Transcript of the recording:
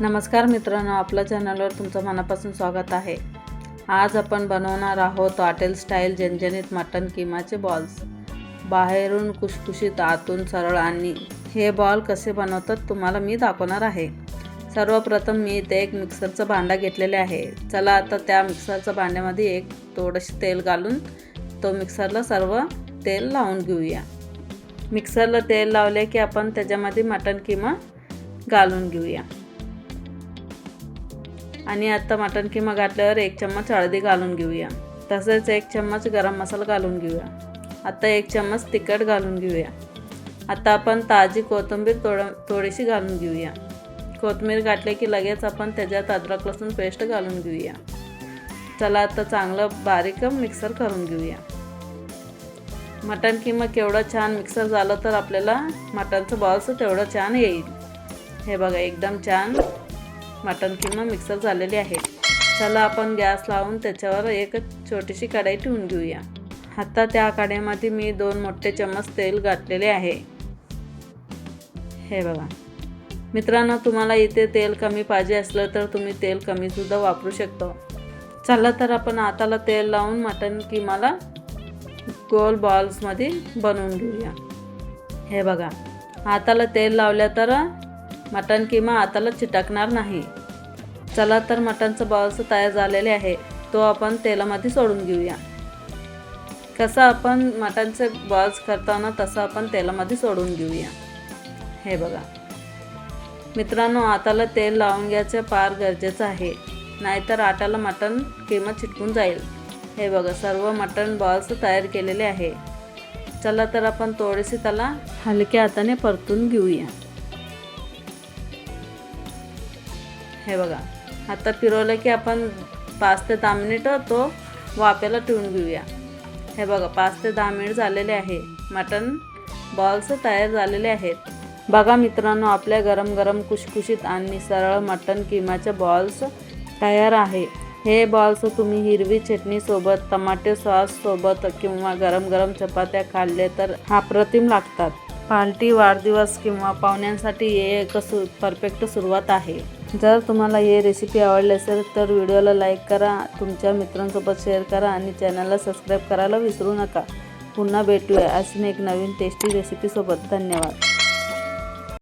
नमस्कार मित्रांनो, आपल्या चॅनलवर तुमचं मनापासून स्वागत आहे। आज आपण बनवणार आहोत हॉटेल स्टाईल झणझणीत मटन किमाचे बॉल्स। बाहेरून खुशखुशीत, आतून सरळ। आणि हे बॉल कसे बनवतात तुम्हाला मी दाखवणार आहे। सर्वप्रथम मी इथे एक मिक्सरचं भांडं घेतलेले आहे। चला आता त्या मिक्सरच्या भांड्यामध्ये एक थोडेसे तेल घालून तो मिक्सरला सर्व तेल लावून घेऊया। मिक्सरला तेल लावले की आपण त्याच्यामध्ये मटन किमा घालून घेऊया। आणि आता मटन किमा घातल्यावर 1 चम्मच हळदी घालून घेऊया। तसेच 1 चम्मच गरम मसाला घालून घेऊया। आता 1 चम्मच तिखट घालून घेऊया। आता आपण ताजी कोथिंबीर थोडीशी घालून घेऊया। कोथिंबीर घातले की लगेच आपण त्याच्यात अद्रक लसूण पेस्ट घालून घेऊया। चला आता चांगलं बारीक मिक्सर करून घेऊया। मटन किमा केवढं छान मिक्सर झालं तर आपल्याला मटनचं बॉल्स तेवढं छान येईल। हे बघा, एकदम छान मटन किमा मिक्सर झालेली आहे। चला आपण गॅस लावून त्याच्यावर एक छोटीशी कढई ठेवून घेऊया। आता त्या कढईमध्ये मी 2 मोठे चम्मच तेल घातलेले आहे। हे बघा मित्रांनो, तुम्हाला इथे तेल कमी पाहिजे असलं तर तुम्ही तेल कमी सुद्धा वापरू शकता। चला तर आपण हाताला तेल लावून मटन किमाला गोल बॉल्समध्ये बनवून घेऊया। हे बघा, हाताला तेल लावल्या तर मटन किमा हाताला चिटकणार नाही। चला तर मटनचं बॉल्स तयार झालेले आहे, तो आपण तेलामध्ये सोडून घेऊया। कसं आपण मटनचे बॉल्स करताना तसं आपण तेलामध्ये सोडून घेऊया। हे बघा मित्रांनो, हाताला तेल लावून घ्यायचं फार गरजेचं आहे, नाहीतर हाताला मटन किमा चिटकून जाईल। हे बघा, सर्व मटन बॉल्स तयार केलेले आहे। चला तर आपण थोडेसे त्याला हलक्या हाताने परतून घेऊया। हे बघा, आता फिरवलं की आपण 5 ते 10 मिनिटं तो वाफेला ठेवून घेऊया। हे बघा, 5 ते 10 मिनिट झालेले आहे। मटन बॉल्स तयार झालेले आहेत। बघा मित्रांनो, आपल्या गरम गरम खुशखुशीत आणि सरळ मटन किमाचे बॉल्स तयार आहे। हे बॉल्स तुम्ही हिरवी चटणी सोबत, टमाटे सॉस सोबत किंवा गरम गरम चपात्या खाल्ले तर अप्रतिम लागतात। पार्टी, वाढदिवस किंवा पाहुण्यांसाठी हे एक परफेक्ट सुरुवात आहे। जर तुम्हाला ही रेसिपी आवडली असेल तर व्हिडिओला लाईक करा, तुमच्या मित्रांसोबत शेअर करा आणि चॅनलला सबस्क्राईब करायला विसरू नका। पुन्हा भेटूया अशी एक नवीन टेस्टी रेसिपीसोबत। धन्यवाद।